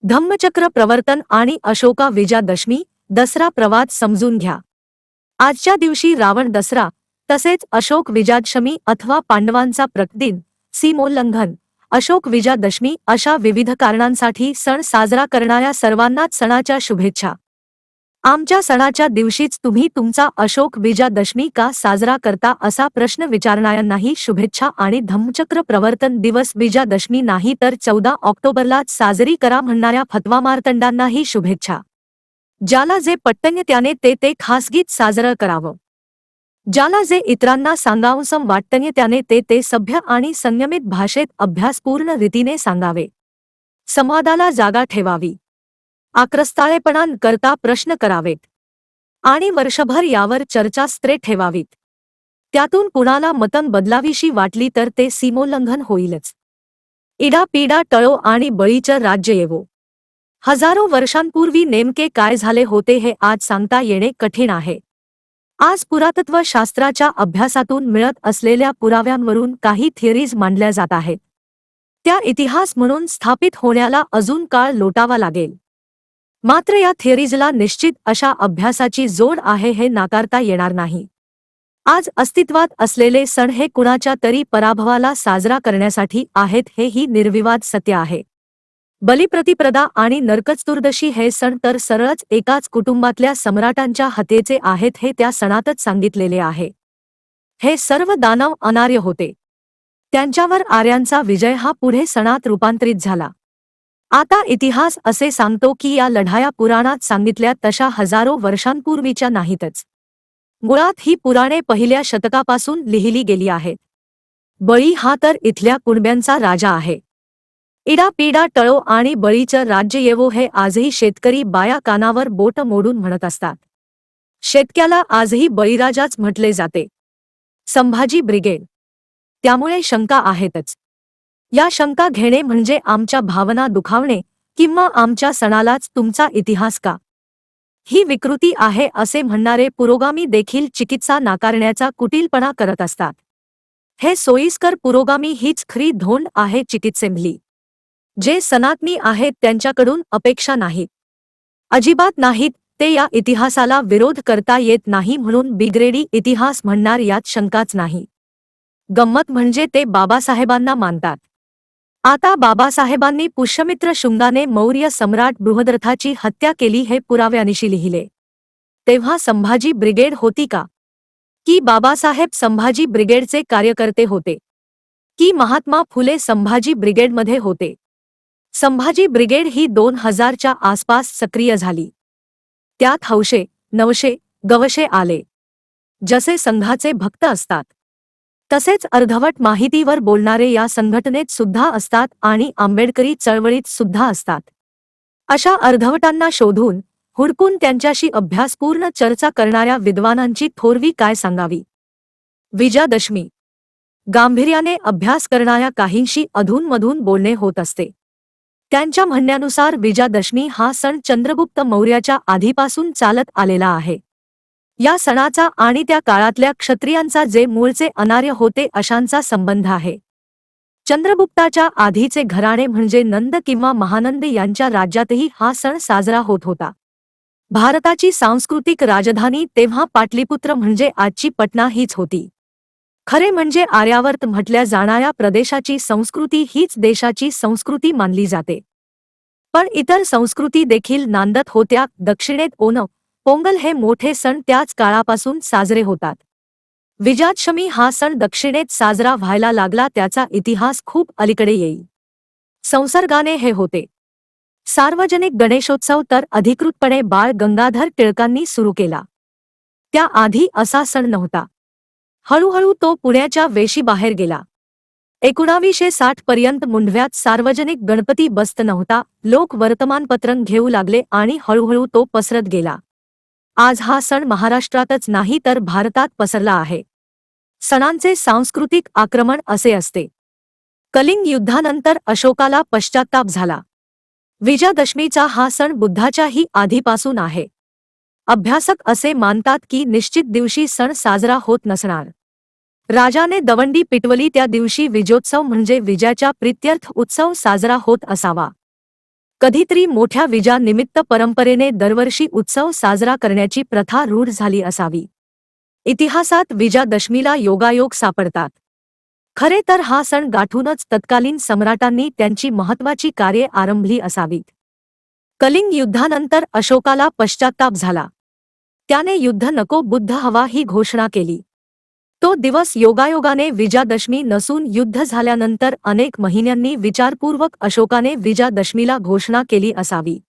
धम्मचक्र प्रवर्तन आणि अशोका विजयादशमी दसरा प्रवाद समजून घ्या। आजच्या दिवशी रावण दसरा तसेच अशोक विजयादशमी अथवा पांडवांचा प्रतिदिन, सीमोल्लंघन, अशोक विजयादशमी अशा विविध कारणांसाठी सण साजरा करणाऱ्या सर्वांनाच सणाच्या शुभेच्छा। आमच्या सणाच्या दिवशीच तुम्ही तुमचा अशोक विजयादशमी का साजरा करता असा प्रश्न विचारणाऱ्यांनाही शुभेच्छा आणि धम्मचक्र प्रवर्तन दिवस विजयादशमी नाही तर 14 ऑक्टोबरलाच साजरी करा म्हणणाऱ्या फतवामार्तंडांनाही शुभेच्छा। ज्याला जे पटतं त्याने ते खासगीत साजरं करावं। ज्याला जे इतरांना सांगावंसं वाटतं त्याने ते सभ्य आणि संयमित भाषेत अभ्यासपूर्ण रीतीने सांगावे। संवादाला जागा ठेवावी। आक्रस्ताळेपणा न करता प्रश्न करावेत आणि वर्षभर यावर चर्चास्त्रे ठेवावीत। त्यातून कुणाला मतं बदलावीशी वाटली तर ते सीमोल्लंघन होईलच। इडापिडा टळो आणि बळीचं राज्य येवो। हजारो वर्षांपूर्वी नेमके काय झाले होते हे आज सांगता येणे कठीण आहे। आज पुरातत्व शास्त्राच्या अभ्यासातून मिळत असलेल्या पुराव्यांवरून काही थिअरीज मांडल्या जात आहेत। त्या इतिहास म्हणून स्थापित होण्याला अजून काळ लोटावा लागेल। मात्र या थिअरीजला निश्चित अशा अभ्यासाची जोड आहे हे नाकारता येणार नाही। आज अस्तित्वात असलेले सण हे कुणाच्या तरी पराभवाला साजरा करण्यासाठी आहेत हे ही निर्विवाद सत्य आहे। बलिप्रतिपदा आणि नरकचतुर्दशी हे सण तर सरळच एकाच कुटुंबातल्या सम्राटांच्या हत्येचे आहेत हे त्या सणातच सांगितलेले आहे। हे सर्व दानव अनार्य होते। त्यांच्यावर आर्यांचा विजय हा पुढे सणात रूपांतरित झाला। आता इतिहास असे सांगतो की या लढाया पुराणात सांगितल्या तशा हजारो वर्षांपूर्वीच्या नाहीतच। मुळात ही पुराणे पहिल्या शतकापासून लिहिली गेली आहेत। बळी हा तर इथल्या कुणब्यांचा राजा आहे। इडापिडा टळो आणि बळीचं राज्य येवो हे आजही शेतकरी बाया कानावर बोट मोडून म्हणत असतात। शेतक्याला आजही बळीराजाच म्हटले जाते। संभाजी ब्रिगेड। त्यामुळे शंका आहेतच। या शंका घेणे म्हणजे आमच्या भावना दुखावणे किंवा आमच्या सणालाच तुमचा इतिहास का ही विकृती आहे असे म्हणणारे पुरोगामी देखील चिकित्सा नाकारण्याचा कुटीलपणा करत असतात। हे सोयीस्कर पुरोगामी हीच खरी धोंड आहे चिकित्सेमधली। जे सनातनी आहेत त्यांच्याकडून अपेक्षा नाहीत, अजिबात नाहीत, ते या इतिहासाला विरोध करता येत नाही म्हणून बिग्रेडी इतिहास म्हणणार यात शंकाच नाही। गंमत म्हणजे ते बाबासाहेबांना मानतात। आता बाबासाहेबांनी पुष्यमित्र शुंगाने मौर्य सम्राट बृहद्रथाची हत्या केली हे पुराव्यानिशी लिहिले। तेव्हा संभाजी ब्रिगेड होती का? की बाबासाहेब संभाजी ब्रिगेडचे कार्यकर्ते होते? की महात्मा फुले संभाजी ब्रिगेडमध्ये होते? संभाजी ब्रिगेड ही 2000च्या आसपास सक्रिय झाली। त्यात हौशे, नवशे, गवशे आले। जसे संघाचे भक्त असतात तसेच अर्धवट माहितीवर बोलणारे या संघटनेत सुद्धा असतात आणि आंबेडकरी चळवळीत सुद्धा असतात। अशा अर्धवटांना शोधून हुडकून त्यांच्याशी अभ्यासपूर्ण चर्चा करणाऱ्या विद्वानांची थोरवी काय सांगावी। विजयादशमी। गांभीर्याने अभ्यास करणाऱ्या काहींशी अधूनमधून बोलणे होत असते। त्यांच्या म्हणण्यानुसार विजयादशमी हा सण चंद्रगुप्त मौर्याच्या आधीपासून चालत आलेला आहे। या सणाचा आणि त्या काळातल्या क्षत्रियांचा जे मूळचे अनार्य होते अशांचा संबंध आहे। चंद्रगुप्ताच्या आधीचे घराणे म्हणजे नंद किंवा महानंद यांच्या राज्यातही हा सण साजरा होत होता। भारताची सांस्कृतिक राजधानी तेव्हा पाटलीपुत्र म्हणजे आजची पटना हीच होती। खरे म्हणजे आर्यावर्त म्हटल्या जाणाऱ्या प्रदेशाची संस्कृती हीच देशाची संस्कृती मानली जाते। पण इतर संस्कृती देखील नांदत होत्या। दक्षिणेत ओणम, पोंगल हे मोठे सण त्याच काळापासून साजरे होतात। विजयादशमी हा सण दक्षिणेत साजरा व्हायला लागला त्याचा इतिहास खूप अलीकडे येईल। संसर्गाने हे होते। सार्वजनिक गणेशोत्सव तर अधिकृतपणे बाळ गंगाधर टिळकांनी सुरू केला। त्याआधी असा सण नव्हता। हळूहळू तो पुण्याच्या वेशीबाहेर गेला। 1960 पर्यंत मुंढव्यात सार्वजनिक गणपती बसत नव्हता। लोक वर्तमानपत्रं घेऊ लागले आणि हळूहळू तो पसरत गेला। आज हा सण महाराष्ट्रातच नाही तर भारतात पसरला आहे। सणांचे सांस्कृतिक आक्रमण असे असते। कलिंग युद्धानंतर अशोकाला पश्चात्ताप झाला। विजयादशमीचा हा सण बुद्धाच्याही आधीपासून आहे। अभ्यासक असे मानतात की निश्चित दिवशी सण साजरा होत नसणार। राजाने दवंडी पिटवली त्या दिवशी विजयोत्सव म्हणजे विजयाच्या प्रीत्यर्थ उत्सव साजरा होत असावा। कधीतरी मोठ्या विजयानिमित्त परंपरेने दरवर्षी उत्सव साजरा करण्याची प्रथा रूढ झाली असावी. इतिहासात विजयादशमीला योगायोग सापडतात. खरे तर हा सण गाठूनच तत्कालीन सम्राटांनी त्यांची महत्त्वाची कार्ये आरंभली असावीत. कलिंग युद्धानंतर अशोकाला पश्चात्ताप झाला. त्याने युद्ध नको बुद्ध हवा ही घोषणा केली. तो दिवस योगायोगाने विजयादशमी नसून युद्ध झाल्यानंतर अनेक महिन्यांनी विचारपूर्वक अशोकाने विजयादशमीला घोषणा केली असावी.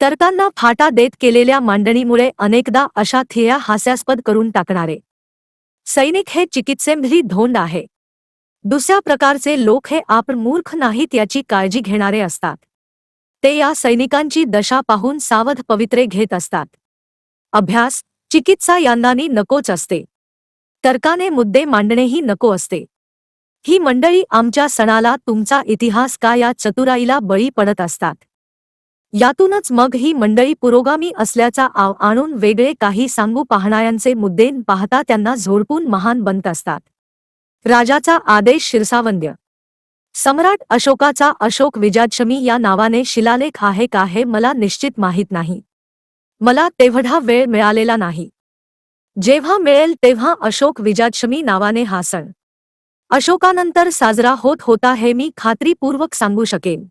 तर्कांना फाटा देत केलेल्या मांडणीमुळे अनेकदा अशा थिया हास्यास्पद करून टाकणारे सैनिक हे चिकित्सेमधली धोंड आहे. दुसऱ्या प्रकारचे लोक हे आपण मूर्ख नाहीत याची काळजी घेणारे असतात. ते या सैनिकांची दशा पाहून सावध पवित्रे घेत असतात. अभ्यास चिकित्सा यांनाही नकोच असते. तर्काने मुद्दे मांडणेही नको असते. ही मंडळी आमच्या सणाला तुमचा इतिहास का या चतुराईला बळी पडत असतात. यातूनच मग ही मंडळी पुरोगामी असल्याचा आव आणून वेगळे काही सांगू पाहणाऱ्यांचे मुद्दे पाहता त्यांना झोडपून महान बनत असतात. राजाचा आदेश शिरसावंद्य. सम्राट अशोकाचा अशोक विजयादशमी या नावाने शिलालेख आहे का हे मला निश्चित माहीत नाही. मला तेवढा वेळ मिळालेला नाही. जेव्हा मिळेल तेव्हा अशोक विजयादशमी नावाने हा सण अशोकानंतर साजरा होत होता हे मी खात्रीपूर्वक सांगू शकेन.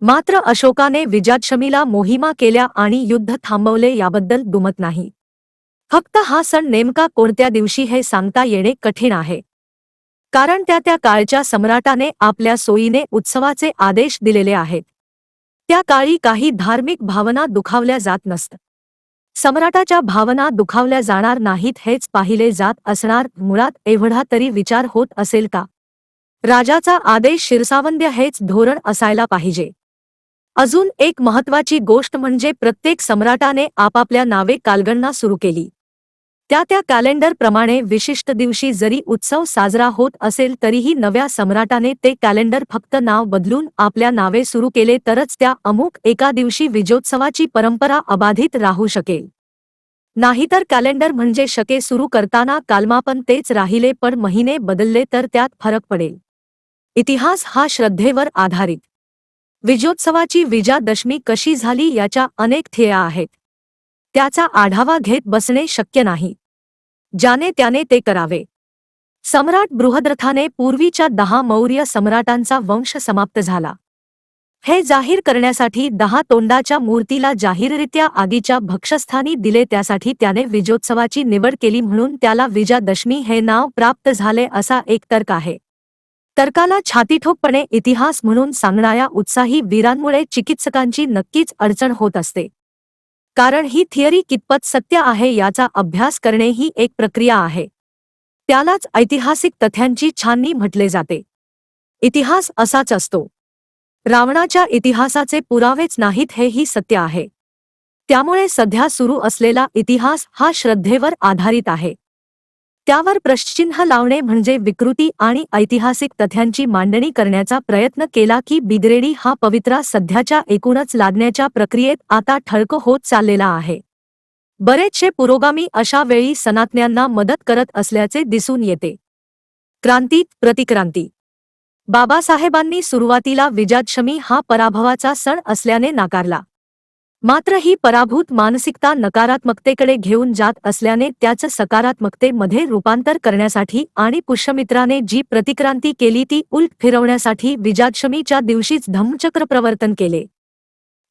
मात्र अशोकाने विजयादशमीला मोहिमा केल्या आणि युद्ध थांबवले याबद्दल दुमत नाही. फक्त हा सण नेमका कोणत्या दिवशी हे सांगता येणे कठीण आहे. कारण त्या काळच्या सम्राटाने आपल्या सोयीने उत्सवाचे आदेश दिलेले आहेत. त्या काळी काही धार्मिक भावना दुखावल्या जात नसत. सम्राटाच्या भावना दुखावल्या जाणार नाहीत हेच पाहिले जात असणार. मुळात एवढा तरी विचार होत असेल का? राजाचा आदेश शिरसावंद्य हेच धोरण असायला पाहिजे. अजून एक महत्त्वाची गोष्ट म्हणजे प्रत्येक सम्राटाने आपापल्या नावे कालगणना सुरू केली. त्या कॅलेंडर प्रमाणे विशिष्ट दिवशी जरी उत्सव साजरा होत असेल तरीही नव्या सम्राटाने ते कॅलेंडर फक्त नाव बदलून आपल्या नावे सुरू केले तरच त्या अमुक एका दिवशी विजयोत्सवाची परंपरा अबाधित राहू शकेल. नाहीतर कॅलेंडर म्हणजे शके सुरू करताना कालमापन तेच राहिले पण महिने बदलले तर त्यात फरक पडेल. इतिहास हा श्रद्धेवर आधारित. विजयोत्सवाची विजयादशमी कशी झाली याच्या अनेक थिया आहेत. त्याचा आढावा घेत बसणे शक्य नाही. ज्याने त्याने ते करावे. सम्राट बृहद्रथाने पूर्वीच्या 10 मौर्य सम्राटांचा वंश समाप्त झाला हे जाहीर करण्यासाठी 10 तोंडाच्या मूर्तीला जाहीररित्या आगीच्या भक्षस्थानी दिले. त्यासाठी त्याने विजयोत्सवाची निवड केली म्हणून त्याला विजयादशमी हे नाव प्राप्त झाले असा एक तर्क आहे. तर्काला छातीठोकपणे इतिहास म्हणून सांगणाऱ्या उत्साही वीरांमुळे चिकित्सकांची नक्कीच अडचण होत असते. कारण ही थिअरी कितपत सत्य आहे याचा अभ्यास करणे ही एक प्रक्रिया आहे. त्यालाच ऐतिहासिक तथ्यांची छाननी म्हटले जाते. इतिहास असाच असतो. रावणाच्या इतिहासाचे पुरावेच नाहीत हेही सत्य आहे. त्यामुळे सध्या सुरू असलेला इतिहास हा श्रद्धेवर आधारित आहे. त्यावर प्रश्नचिन्ह लावणे म्हणजे विकृती आणि ऐतिहासिक तथ्यांची मांडणी करण्याचा प्रयत्न केला की बिगरेडी हा पवित्रा सध्याच्या एकूणच लादण्याच्या प्रक्रियेत आता ठळक होत चाललेला आहे. बरेचसे पुरोगामी अशा वेळी सनातन्यांना मदत करत असल्याचे दिसून येते. क्रांती प्रतिक्रांती. बाबासाहेबांनी सुरुवातीला विजयादशमी हा पराभवाचा सण असल्याने नाकारला. मात्र ही पराभूत मानसिकता नकारात्मकतेकडे घेऊन जात असल्याने त्याचं सकारात्मकतेमध्ये रूपांतर करण्यासाठी आणि पुष्यमित्राने जी प्रतिक्रांती केली ती उलट फिरवण्यासाठी विजयादशमीच्या दिवशीच धम्मचक्र प्रवर्तन केले.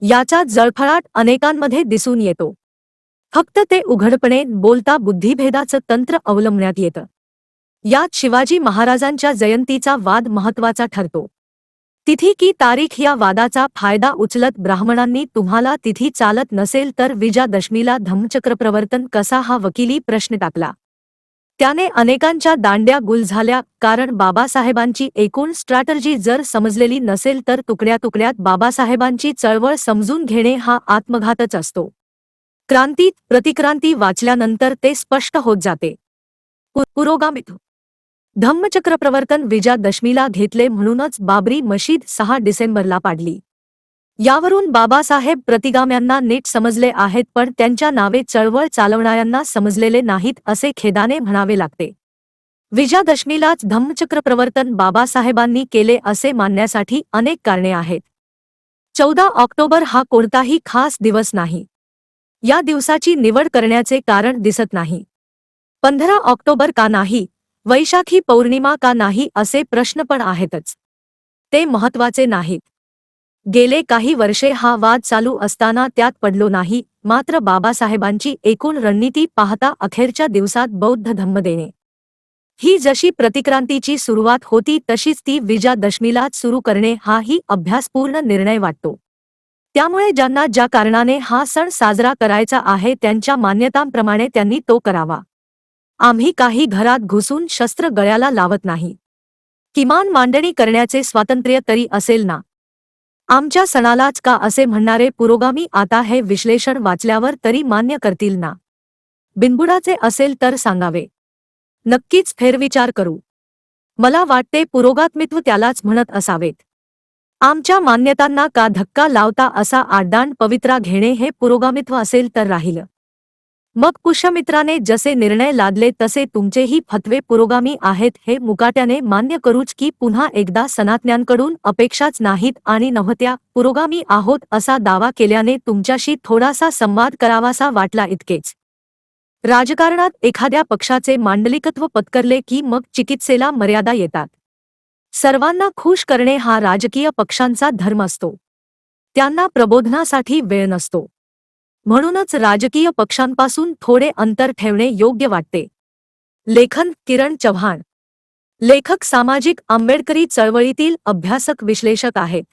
याचा जळफळाट अनेकांमध्ये दिसून येतो. फक्त ते उघडपणे बोलता बुद्धिभेदाचं तंत्र अवलंबण्यात येतं. यात शिवाजी महाराजांच्या जयंतीचा वाद महत्त्वाचा ठरतो. तिथी की तारीख या वादाचा फायदा उचलत ब्राह्मणांनी तुम्हाला तिथी चालत नसेल तर विजयादशमीला धम्मचक्र प्रवर्तन कसा हा वकिली प्रश्न टाकला. त्याने अनेकांच्या दांड्या गुल झाल्या. कारण बाबासाहेबांची एकूण स्ट्रॅटर्जी जर समजलेली नसेल तर तुकड्या तुकड्यात बाबासाहेबांची चळवळ समजून घेणे हा आत्मघातच असतो. क्रांती प्रतिक्रांती वाचल्यानंतर ते स्पष्ट होत जाते. पुरोगामी धम्मचक्र प्रवर्तन विजयादशमीला घेतले म्हणूनच बाबरी मशीद 6 डिसेंबरला पाडली. यावरून बाबासाहेब प्रतिगाम्यांना नीट समजले आहेत पण त्यांच्या नावे चळवळ चालवणाऱ्यांना समजलेले नाहीत असे खेदाने म्हणावे लागते. विजयादशमीलाच धम्मचक्र प्रवर्तन बाबासाहेबांनी केले असे मानण्यासाठी अनेक कारणे आहेत. 14 ऑक्टोबर हा कोणताही खास दिवस नाही. या दिवसाची निवड करण्याचे कारण दिसत नाही. 15 ऑक्टोबर का नाही, वैशाखी पौर्णिमा का नाही असे प्रश्न पण आहेतच. ते महत्त्वाचे नाहीत. गेले काही वर्षे हा वाद चालू असताना त्यात पडलो नाही. मात्र बाबासाहेबांची एकूण रणनीती पाहता अखेरच्या दिवसात बौद्ध धम्म देणे ही जशी प्रतिक्रांतीची सुरुवात होती तशीच ती विजयादशमीलाच सुरू करणे हाही अभ्यासपूर्ण निर्णय वाटतो. त्यामुळे ज्यांना ज्या कारणाने हा सण साजरा करायचा आहे त्यांच्या मान्यतांप्रमाणे त्यांनी तो करावा. आम्ही काही घरात घुसून शस्त्र गळ्याला लावत नाही. किमान मांडणी करण्याचे स्वातंत्र्य तरी असेल ना. आमच्या सणालाच का असे म्हणणारे पुरोगामी आता हे विश्लेषण वाचल्यावर तरी मान्य करतील ना. बिनबुडाचे असेल तर सांगावे. नक्कीच फेरविचार करू. मला वाटते पुरोगामित्व त्यालाच म्हणत असावेत. आमच्या मान्यतांना का धक्का लावता असा आड्डाण पवित्रा घेणे हे पुरोगामित्व असेल तर राहिलं. मग पुष्यमित्राने जसे निर्णय लादले तसे तुमचेही फतवे पुरोगामी आहेत हे मुकाट्याने मान्य करूच की पुन्हा एकदा सनातन्यांकडून अपेक्षाच नाहीत आणि नव्हत्या पुरोगामी आहोत असा दावा केल्याने तुमच्याशी थोडासा संवाद करावासा वाटला इतकेच. राजकारणात एखाद्या पक्षाचे मांडलिकत्व पत्करले की मग चिकित्सेला मर्यादा येतात. सर्वांना खुश करणे हा राजकीय पक्षांचा धर्म असतो. त्यांना प्रबोधनासाठी वेळ नसतो. म्हणूनच राजकीय पक्षांपासून थोडे अंतर ठेवणे योग्य वाटते. लेखन किरण चव्हाण. लेखक सामाजिक आंबेडकरी चळवळीतील अभ्यासक विश्लेषक आहेत.